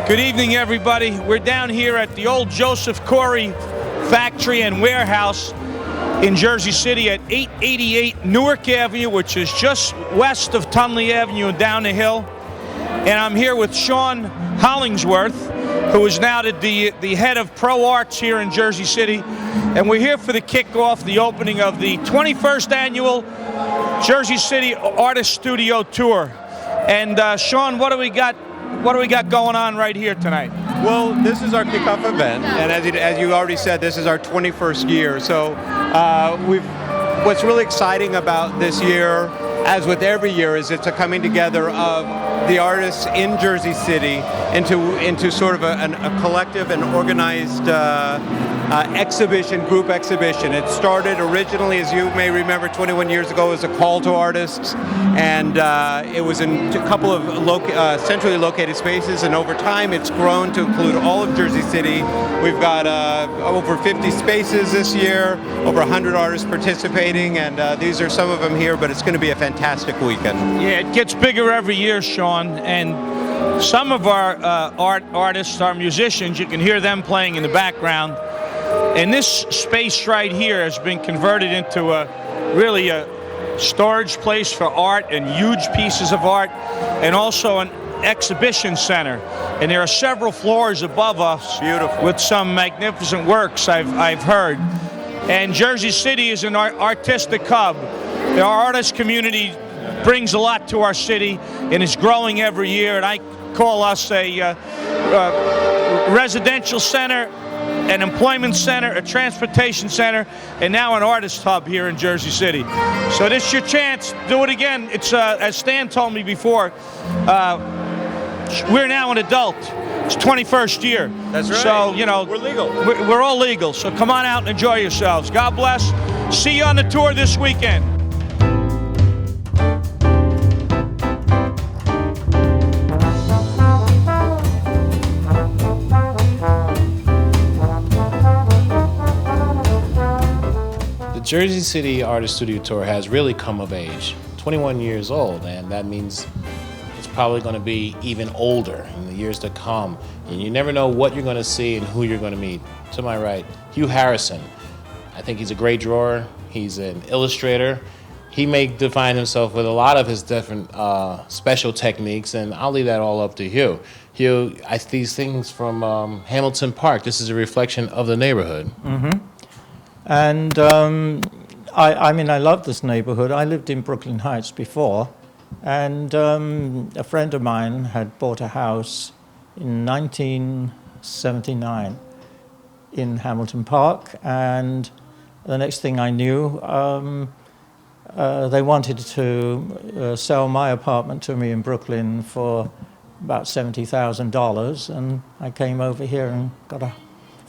Good evening, everybody. We're down here at the old Joseph Corey factory and warehouse in Jersey City at 888 Newark Avenue, which is just west of Tunley Avenue and down the hill. And I'm here with Sean Hollingsworth, who is now the head of Pro Arts here in Jersey City. And we're here for the kickoff, the opening of the 21st annual Jersey City Artist Studio Tour. And Sean, what do we got going on right here tonight? Well, this is our kickoff event, and as you already said, this is our 21st year. So what's really exciting about this year, as with every year, is it's a coming together of the artists in Jersey City into sort of a collective and organized group exhibition. It started originally, as you may remember, 21 years ago as a call to artists, and it was in a couple of centrally located spaces, and over time it's grown to include all of Jersey City. We've got over 50 spaces this year, over 100 artists participating, and these are some of them here, but it's going to be a fantastic weekend. Yeah, it gets bigger every year, Sean, and some of our artists, our musicians, you can hear them playing in the background. And this space right here has been converted into really a storage place for art and huge pieces of art, and also an exhibition center. And there are several floors above us. Beautiful. With some magnificent works I've heard. And Jersey City is an artistic hub. Our artist community brings a lot to our city and is growing every year. And I call us a residential center, an employment center, a transportation center, and now an artist hub here in Jersey City. So this is your chance. Do it again. It's as Stan told me before, we're now an adult. It's 21st year. That's right. So, you know, we're legal. We're all legal. So come on out and enjoy yourselves. God bless. See you on the tour this weekend. Jersey City Artist Studio Tour has really come of age, 21 years old, and that means it's probably going to be even older in the years to come. And you never know what you're going to see and who you're going to meet. To my right, Hugh Harrison. I think he's a great drawer. He's an illustrator. He may define himself with a lot of his different special techniques, and I'll leave that all up to Hugh. Hugh, these things from Hamilton Park, this is a reflection of the neighborhood. Mm-hmm. And I mean, I love this neighborhood. I lived in Brooklyn Heights before, and a friend of mine had bought a house in 1979 in Hamilton Park, and the next thing I knew, they wanted to sell my apartment to me in Brooklyn for about $70,000, and I came over here and got a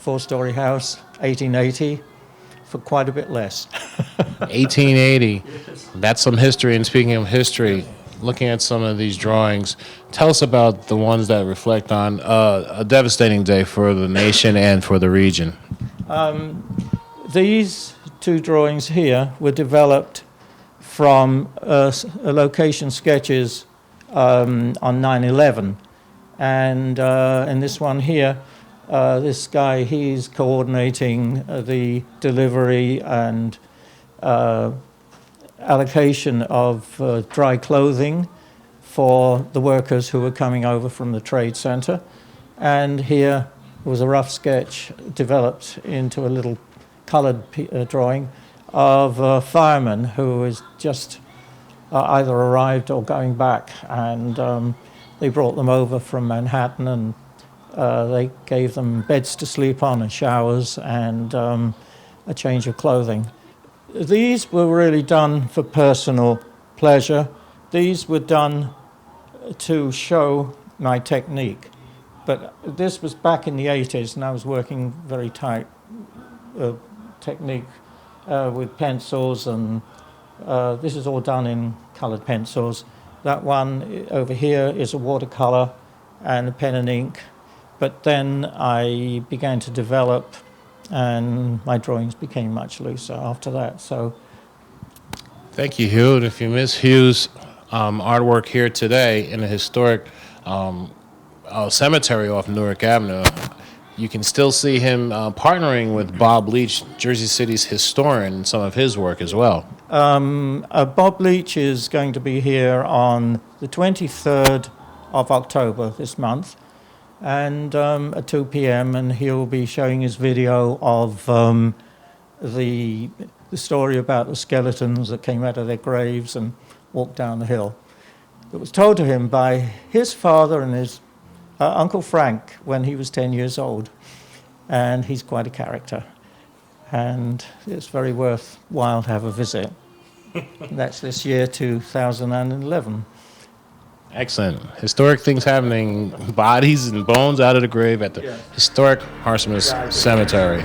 4-story house, 1880. For quite a bit less. 1880. That's some history. And speaking of history, looking at some of these drawings, tell us about the ones that reflect on a devastating day for the nation and for the region. These two drawings here were developed from location sketches on 9/11. And in this one here, this guy, he's coordinating the delivery and allocation of dry clothing for the workers who were coming over from the trade center. And here was a rough sketch developed into a little colored drawing of a fireman who was just either arrived or going back. And they brought them over from Manhattan, and they gave them beds to sleep on and showers and a change of clothing. These were really done for personal pleasure. These were done to show my technique. But this was back in the 80s, and I was working very tight technique with pencils, and this is all done in colored pencils. That one over here is a watercolor and a pen and ink. But then I began to develop, and my drawings became much looser after that. So, thank you, Hugh. And if you miss Hugh's artwork here today in a historic cemetery off Newark Avenue. You can still see him partnering with Bob Leach, Jersey City's historian, in some of his work as well. Bob Leach is going to be here on the 23rd of October this month, and at 2 p.m., and he'll be showing his video of the story about the skeletons that came out of their graves and walked down the hill. It was told to him by his father and his Uncle Frank when he was 10 years old, and he's quite a character, and it's very worthwhile to have a visit. That's this year, 2011. Excellent. Historic things happening, bodies and bones out of the grave at the historic Harsmas Cemetery.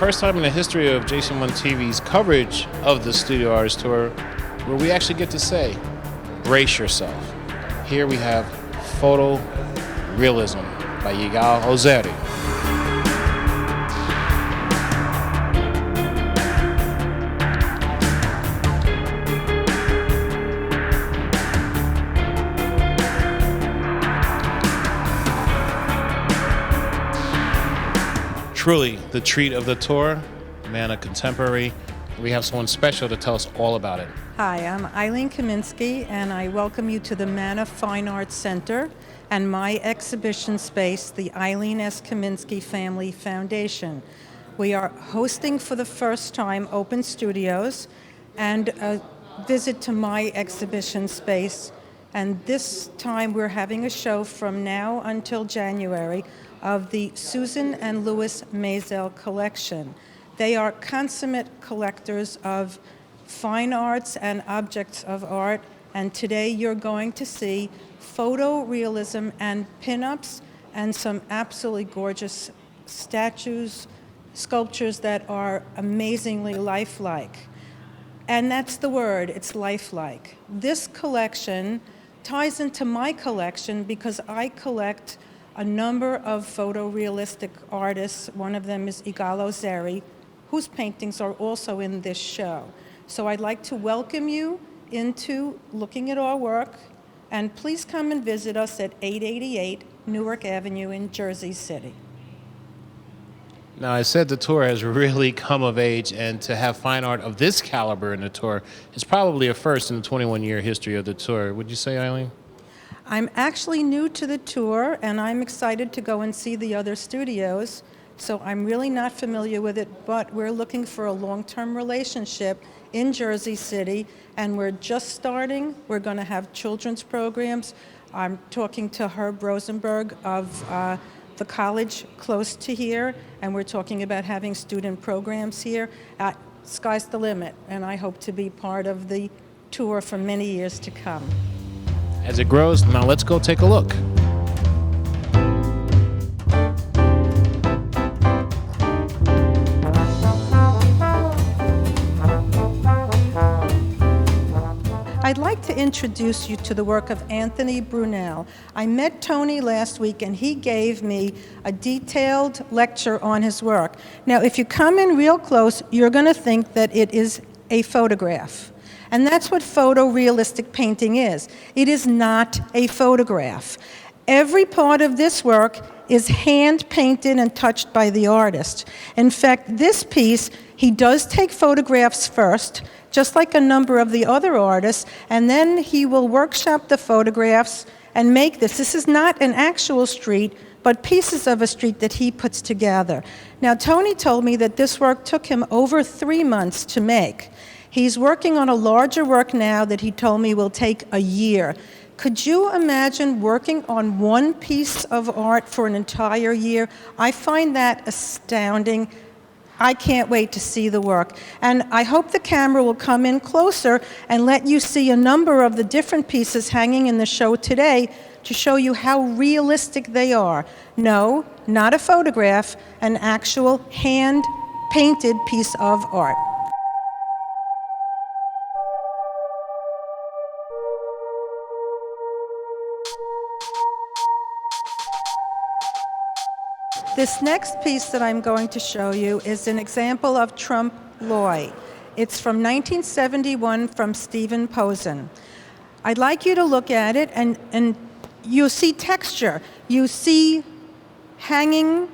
First time in the history of Jason 1 TV's coverage of the Studio Artist Tour where we actually get to say, brace yourself. Here we have Photo Realism by Yigal Ozeri. Truly the treat of the tour, man, a contemporary. We have someone special to tell us all about it. Hi, I'm Eileen Kaminsky, and I welcome you to the Manna Fine Arts Center and my exhibition space, the Eileen S. Kaminsky Family Foundation. We are hosting for the first time open studios and a visit to my exhibition space. And this time we're having a show from now until January of the Susan and Louis Maisel collection. They are consummate collectors of fine arts and objects of art, and today you're going to see photorealism and pinups and some absolutely gorgeous statues, sculptures that are amazingly lifelike. And that's the word, it's lifelike. This collection ties into my collection because I collect a number of photorealistic artists. One of them is Yigal Ozeri, whose paintings are also in this show. So I'd like to welcome you into looking at our work, and please come and visit us at 888 Newark Avenue in Jersey City. Now, I said the tour has really come of age, and to have fine art of this caliber in the tour is probably a first in the 21-year history of the tour. Would you say, Eileen? I'm actually new to the tour, and I'm excited to go and see the other studios. So I'm really not familiar with it, but we're looking for a long-term relationship in Jersey City, and we're just starting. We're going to have children's programs. I'm talking to Herb Rosenberg of the college close to here, and we're talking about having student programs here. Sky's the limit, and I hope to be part of the tour for many years to come. As it grows, now let's go take a look. I'd like to introduce you to the work of Anthony Brunel. I met Tony last week, and he gave me a detailed lecture on his work. Now, if you come in real close, you're going to think that it is a photograph. And that's what photorealistic painting is. It is not a photograph. Every part of this work is hand-painted and touched by the artist. In fact, this piece, he does take photographs first, just like a number of the other artists, and then he will workshop the photographs and make this. This is not an actual street, but pieces of a street that he puts together. Now, Tony told me that this work took him over 3 months to make. He's working on a larger work now that he told me will take a year. Could you imagine working on one piece of art for an entire year? I find that astounding. I can't wait to see the work. And I hope the camera will come in closer and let you see a number of the different pieces hanging in the show today to show you how realistic they are. No, not a photograph, an actual hand-painted piece of art. This next piece that I'm going to show you is an example of Trump Loy. It's from 1971 from Stephen Posen. I'd like you to look at it, and you'll see texture. You see hanging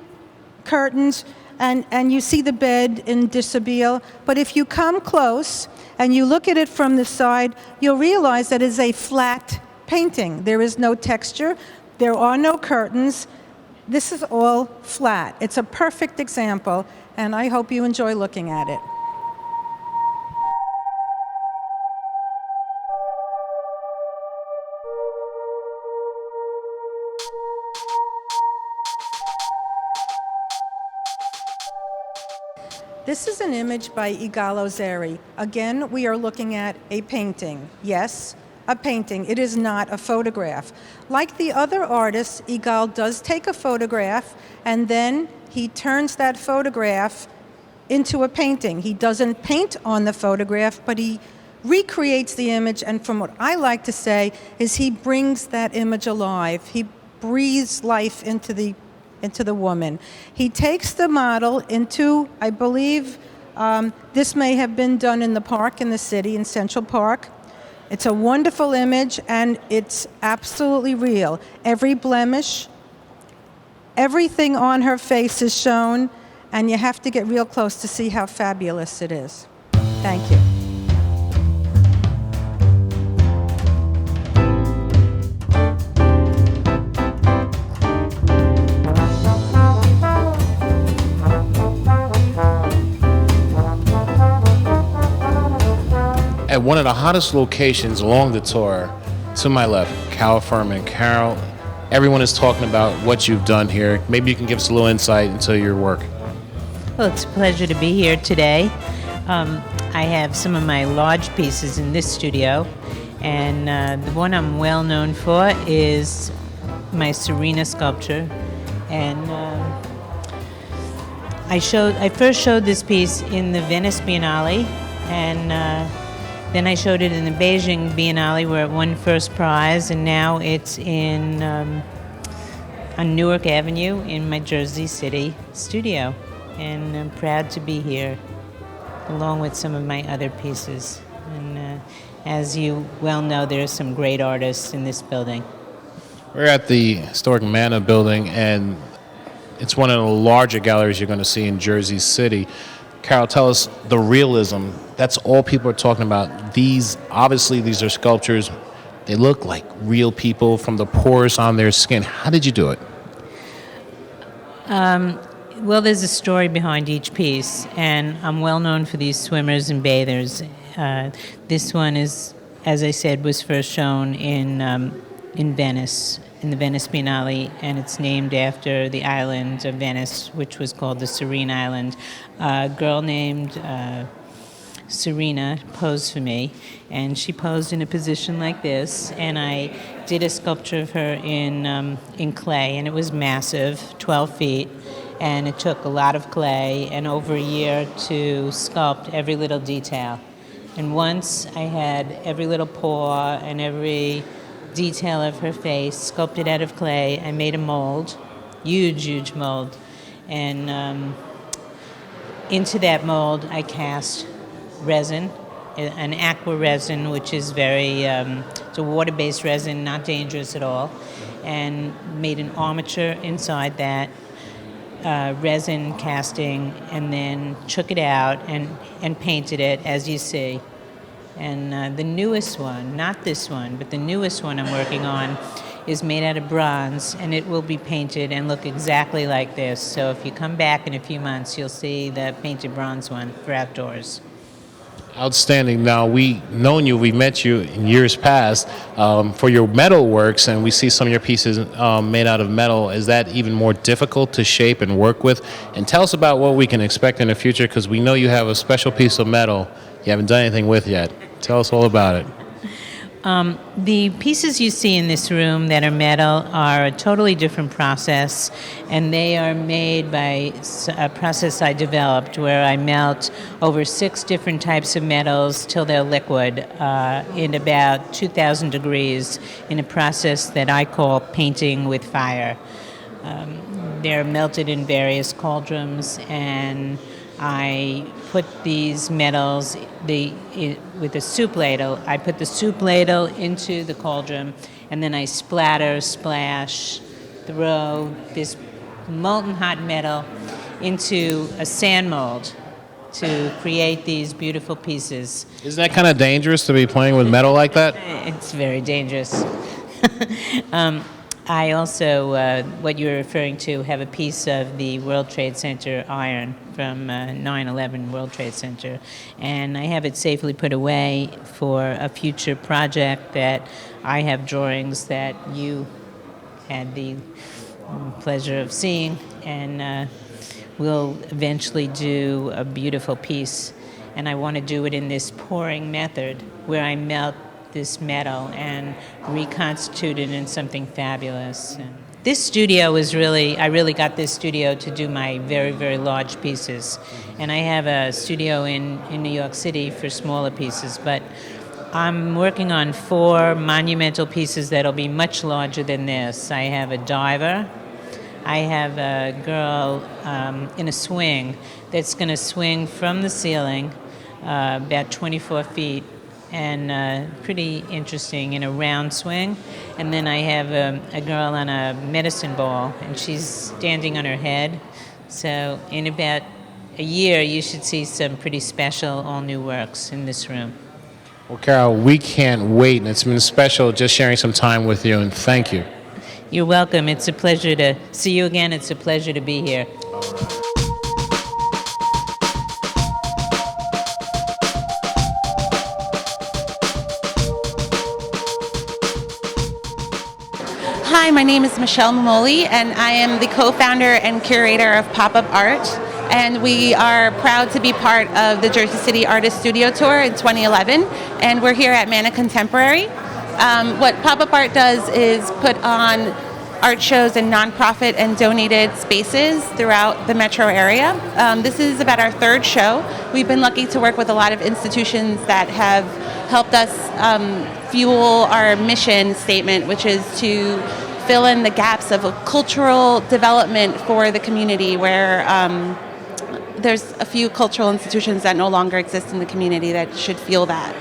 curtains, and you see the bed in dishabille. But if you come close and you look at it from the side, you'll realize that it's a flat painting. There is no texture. There are no curtains. This is all flat. It's a perfect example, and I hope you enjoy looking at it. This is an image by Igalo Zeri. Again, we are looking at a painting. Yes, a painting. It is not a photograph. Like the other artists, Igal does take a photograph, and then he turns that photograph into a painting. He doesn't paint on the photograph, but he recreates the image, and from what I like to say is he brings that image alive. He breathes life into the woman. He takes the model into, I believe, this may have been done in the park in the city, in Central Park. It's a wonderful image, and it's absolutely real. Every blemish, everything on her face is shown, and you have to get real close to see how fabulous it is. Thank you. At one of the hottest locations along the tour, to my left, Carol Furman. Carol, everyone is talking about what you've done here. Maybe you can give us a little insight into your work. Well, it's a pleasure to be here today. I have some of my large pieces in this studio, and the one I'm well known for is my Serena sculpture. And I first showed this piece in the Venice Biennale, and then I showed it in the Beijing Biennale where it won first prize, and now it's on Newark Avenue in my Jersey City studio. And I'm proud to be here, along with some of my other pieces. And as you well know, there are some great artists in this building. We're at the Historic Manor building, and it's one of the larger galleries you're going to see in Jersey City. Carol, tell us the realism. That's all people are talking about. These are sculptures. They look like real people from the pores on their skin. How did you do it? Well, there's a story behind each piece, and I'm well known for these swimmers and bathers. This one is, as I said, was first shown in Venice, in the Venice Biennale, and it's named after the island of Venice, which was called the Serene Island. A girl named Serena posed for me, and she posed in a position like this, and I did a sculpture of her in clay, and it was massive, 12 feet, and it took a lot of clay and over a year to sculpt every little detail. And once I had every little pore and every detail of her face sculpted out of clay, I made a mold, huge mold, and into that mold I cast resin, an aqua resin, which is it's a water-based resin, not dangerous at all, and made an armature inside that resin casting, and then took it out and painted it as you see. And the newest one, not this one, but the newest one I'm working on is made out of bronze, and it will be painted and look exactly like this. So if you come back in a few months, you'll see the painted bronze one for outdoors. Outstanding. Now, we've met you in years past for your metal works, and we see some of your pieces made out of metal. Is that even more difficult to shape and work with? And tell us about what we can expect in the future, because we know you have a special piece of metal you haven't done anything with yet. Tell us all about it. The pieces you see in this room that are metal are a totally different process, and they are made by a process I developed where I melt over 6 different types of metals till they're liquid in about 2,000 degrees in a process that I call painting with fire. They're melted in various cauldrons, and I put these metals with a soup ladle. I put the soup ladle into the cauldron, and then I splash, throw this molten hot metal into a sand mold to create these beautiful pieces. Isn't that kind of dangerous to be playing with metal like that? It's very dangerous. I also, what you're referring to, have a piece of the World Trade Center iron from 9/11 World Trade Center, and I have it safely put away for a future project that I have drawings that you had the pleasure of seeing, and we'll eventually do a beautiful piece. And I want to do it in this pouring method where I melt this metal and reconstitute it in something fabulous. And this studio was I really got this studio to do my very, very large pieces. And I have a studio in New York City for smaller pieces, but I'm working on 4 monumental pieces that'll be much larger than this. I have a diver. I have a girl in a swing that's going to swing from the ceiling about 24 feet, and pretty interesting, in a round swing. And then I have a girl on a medicine ball, and she's standing on her head. So in about a year, you should see some pretty special all-new works in this room. Well, Carol, we can't wait, and it's been special just sharing some time with you, and thank you. You're welcome. It's a pleasure to see you again. It's a pleasure to be here. Hi, my name is Michelle Moly, and I am the co-founder and curator of Pop-Up Art. And we are proud to be part of the Jersey City Artist Studio Tour in 2011, and we're here at Mana Contemporary. What Pop-Up Art does is put on art shows in nonprofit and donated spaces throughout the metro area. This is about our 3rd show. We've been lucky to work with a lot of institutions that have helped us fuel our mission statement, which is to fill in the gaps of a cultural development for the community, where there's a few cultural institutions that no longer exist in the community that should feel that.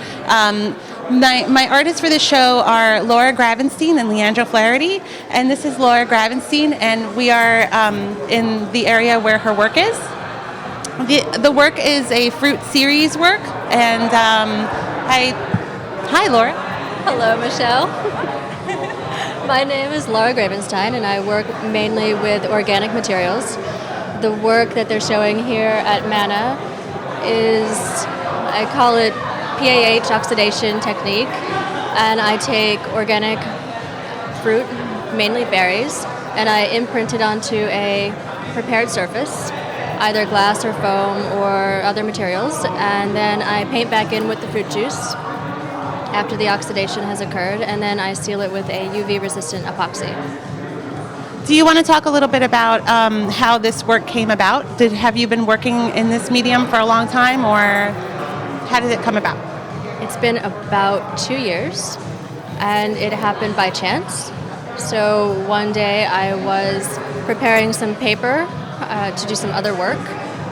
My artists for this show are Laura Gravenstein and Leandro, and this is Laura Gravenstein, and we are in the area where her work is. The work is a fruit series work, and hi Laura. Hello, Michelle. My name is Laura Gravenstein, and I work mainly with organic materials. The work that they're showing here at Mana is, I call it PAH oxidation technique, and I take organic fruit, mainly berries, and I imprint it onto a prepared surface, either glass or foam or other materials, and then I paint back in with the fruit juice after the oxidation has occurred, and then I seal it with a UV-resistant epoxy. Do you want to talk a little bit about how this work came about? Have you been working in this medium for a long time, or how did it come about? It's been about 2 years, and it happened by chance. So one day I was preparing some paper to do some other work,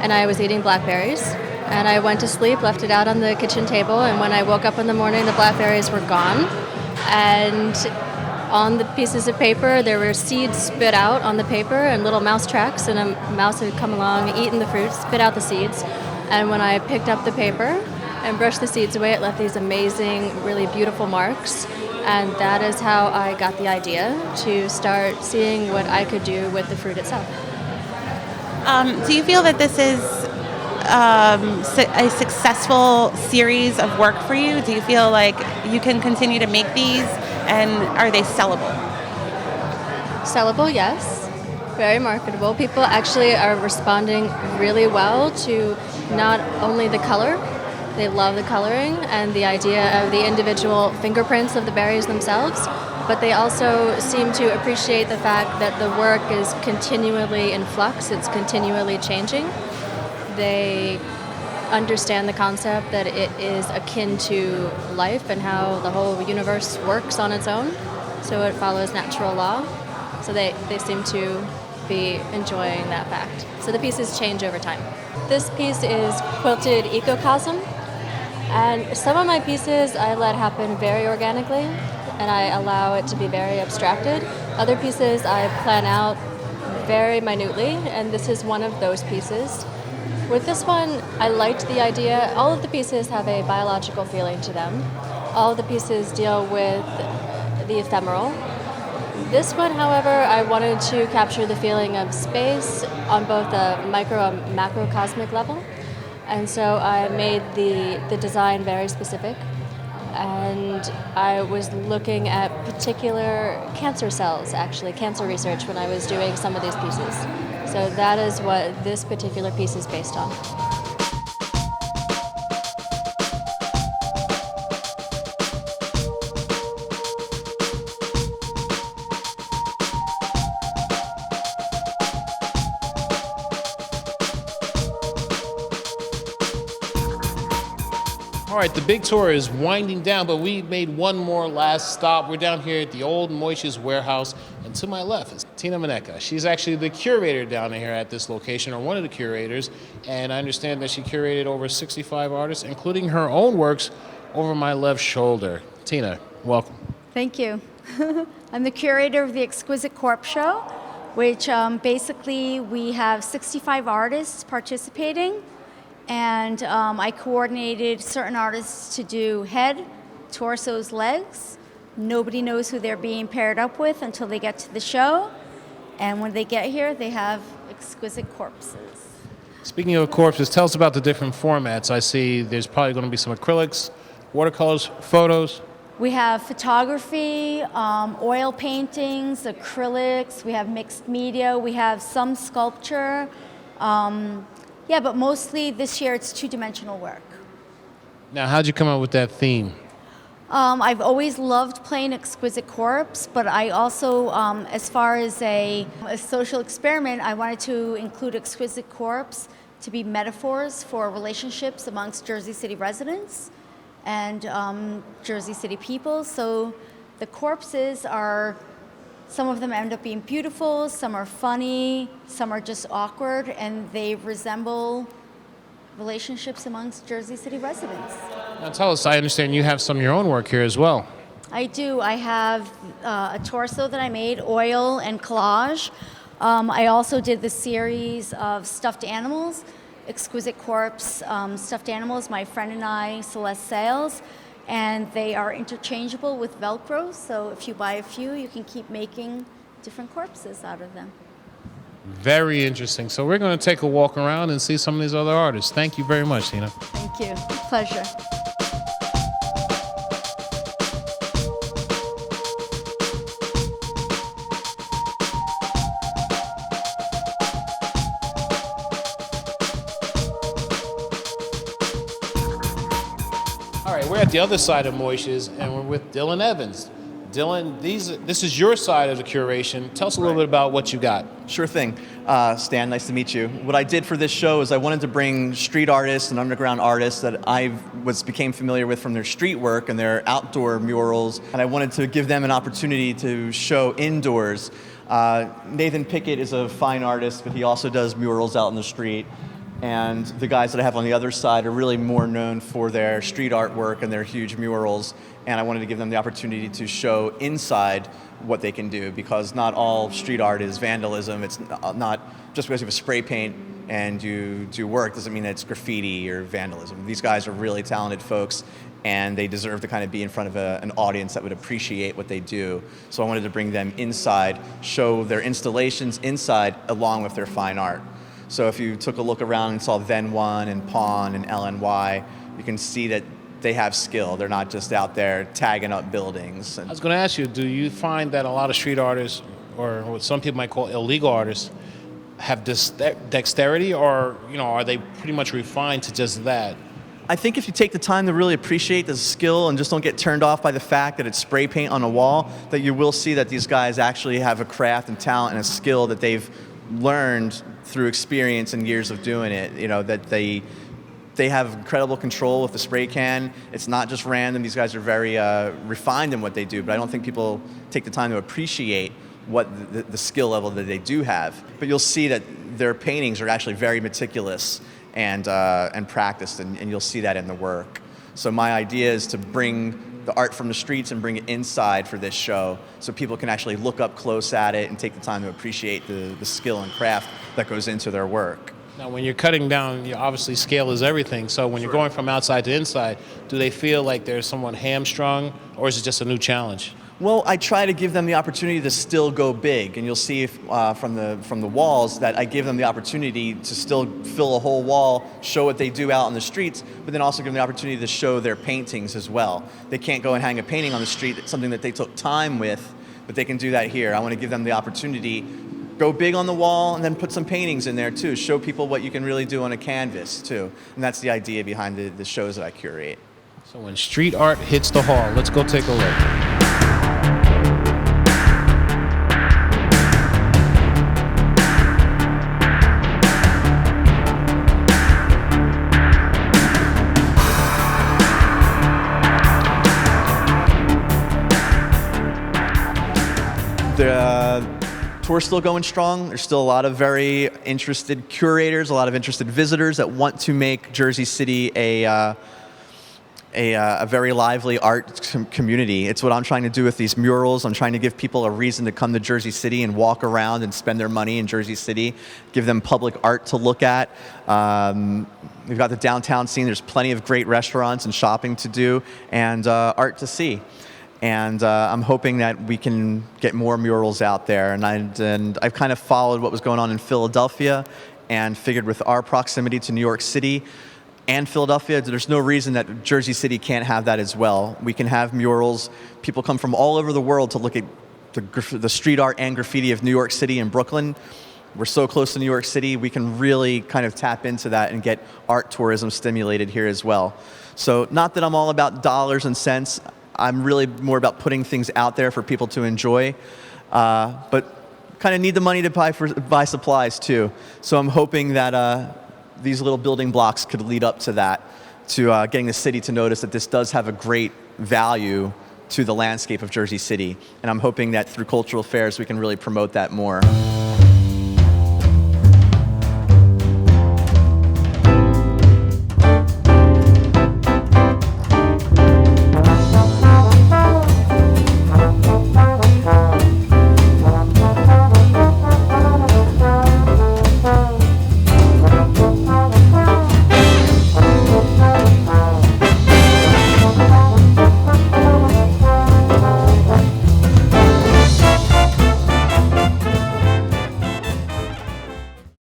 and I was eating blackberries. And I went to sleep, left it out on the kitchen table, and when I woke up in the morning, the blackberries were gone. And on the pieces of paper, there were seeds spit out on the paper and little mouse tracks, and a mouse had come along, eaten the fruit, spit out the seeds. And when I picked up the paper and brushed the seeds away, it left these amazing, really beautiful marks. And that is how I got the idea to start seeing what I could do with the fruit itself. Do you feel that this is a successful series of work for you? Do you feel like you can continue to make these, and are they sellable? Sellable, yes. Very marketable. People actually are responding really well to not only the color, they love the coloring and the idea of the individual fingerprints of the berries themselves, but they also seem to appreciate the fact that the work is continually in flux, it's continually changing. They understand the concept that it is akin to life and how the whole universe works on its own, so it follows natural law. So they seem to be enjoying that fact. So the pieces change over time. This piece is quilted ecocosm, and some of my pieces I let happen very organically, and I allow it to be very abstracted. Other pieces I plan out very minutely, and this is one of those pieces. With this one, I liked the idea. All of the pieces have a biological feeling to them. All of the pieces deal with the ephemeral. This one, however, I wanted to capture the feeling of space on both a micro and macrocosmic level. And so I made the design very specific. And I was looking at particular cancer cells, actually, cancer research, when I was doing some of these pieces. So that is what this particular piece is based on. All right, the big tour is winding down, but we made one more last stop. We're down here at the old Moishes warehouse, and to my left is Tina Maneka. She's actually the curator down here at this location, or one of the curators, and I understand that she curated over 65 artists, including her own works, over my left shoulder. Tina, welcome. Thank you. I'm the curator of the Exquisite Corpse Show, which basically we have 65 artists participating. And I coordinated certain artists to do head, torsos, legs. Nobody knows who they're being paired up with until they get to the show. And when they get here, they have exquisite corpses. Speaking of corpses, tell us about the different formats. I see there's probably going to be some acrylics, watercolors, photos. We have photography, oil paintings, acrylics. We have mixed media. We have some sculpture. Yeah, but mostly this year it's two-dimensional work. Now, how'd you come up with that theme? I've always loved playing exquisite corpse, but I also, as far as a social experiment, I wanted to include exquisite corpse to be metaphors for relationships amongst Jersey City residents and Jersey City people. So the corpses are, some of them end up being beautiful, some are funny, some are just awkward, and they resemble relationships amongst Jersey City residents. Now tell us, I understand you have some of your own work here as well. I do. I have a torso that I made, oil and collage. I also did the series of stuffed animals, Exquisite Corpse stuffed animals, my friend and I, Celeste Sales. And they are interchangeable with Velcro, so if you buy a few, you can keep making different corpses out of them. Very interesting. So we're going to take a walk around and see some of these other artists. Thank you very much, Tina. Thank you. Pleasure. We're at the other side of Moishes, and we're with Dylan Evans. Dylan, this is your side of the curation. Tell us a little bit about what you got. Sure thing. Stan, nice to meet you. What I did for this show is I wanted to bring street artists and underground artists that I became familiar with from their street work and their outdoor murals, and I wanted to give them an opportunity to show indoors. Nathan Pickett is a fine artist, but he also does murals out in the street. And the guys that I have on the other side are really more known for their street artwork and their huge murals. And I wanted to give them the opportunity to show inside what they can do, because not all street art is vandalism. It's not just because you have a spray paint and you do work doesn't mean that it's graffiti or vandalism. These guys are really talented folks, and they deserve to kind of be in front of an audience that would appreciate what they do. So I wanted to bring them inside, show their installations inside along with their fine art. So if you took a look around and saw Then One and Pawn and LNY, you can see that they have skill. They're not just out there tagging up buildings. I was going to ask you, do you find that a lot of street artists, or what some people might call illegal artists, have dexterity, or are they pretty much refined to just that? I think if you take the time to really appreciate the skill and just don't get turned off by the fact that it's spray paint on a wall, that you will see that these guys actually have a craft and talent and a skill that they've learned through experience and years of doing it. That they have incredible control with the spray can. It's not just random. These guys are very refined in what they do, but I don't think people take the time to appreciate what the skill level that they do have. But you'll see that their paintings are actually very meticulous and practiced, and you'll see that in the work. So my idea is to bring the art from the streets and bring it inside for this show so people can actually look up close at it and take the time to appreciate the skill and craft that goes into their work. Now, when you're cutting down, obviously scale is everything. So when you're going from outside to inside, do they feel like they're somewhat hamstrung, or is it just a new challenge? Well, I try to give them the opportunity to still go big, and you'll see from the walls that I give them the opportunity to still fill a whole wall, show what they do out on the streets, but then also give them the opportunity to show their paintings as well. They can't go and hang a painting on the street. It's something that they took time with, but they can do that here. I want to give them the opportunity, go big on the wall, and then put some paintings in there too. Show people what you can really do on a canvas too, and that's the idea behind the shows that I curate. So when street art hits the hall, let's go take a look. The tour's still going strong. There's still a lot of very interested curators, a lot of interested visitors that want to make Jersey City a very lively art community. It's what I'm trying to do with these murals. I'm trying to give people a reason to come to Jersey City and walk around and spend their money in Jersey City, give them public art to look at. We've got the downtown scene. There's plenty of great restaurants and shopping to do, and art to see. And I'm hoping that we can get more murals out there. And I've kind of followed what was going on in Philadelphia and figured with our proximity to New York City and Philadelphia, there's no reason that Jersey City can't have that as well. We can have murals. People come from all over the world to look at the street art and graffiti of New York City and Brooklyn. We're so close to New York City, we can really kind of tap into that and get art tourism stimulated here as well. So not that I'm all about dollars and cents. I'm really more about putting things out there for people to enjoy, but kind of need the money to buy supplies too. So I'm hoping that these little building blocks could lead up to that, to getting the city to notice that this does have a great value to the landscape of Jersey City. And I'm hoping that through cultural fairs we can really promote that more.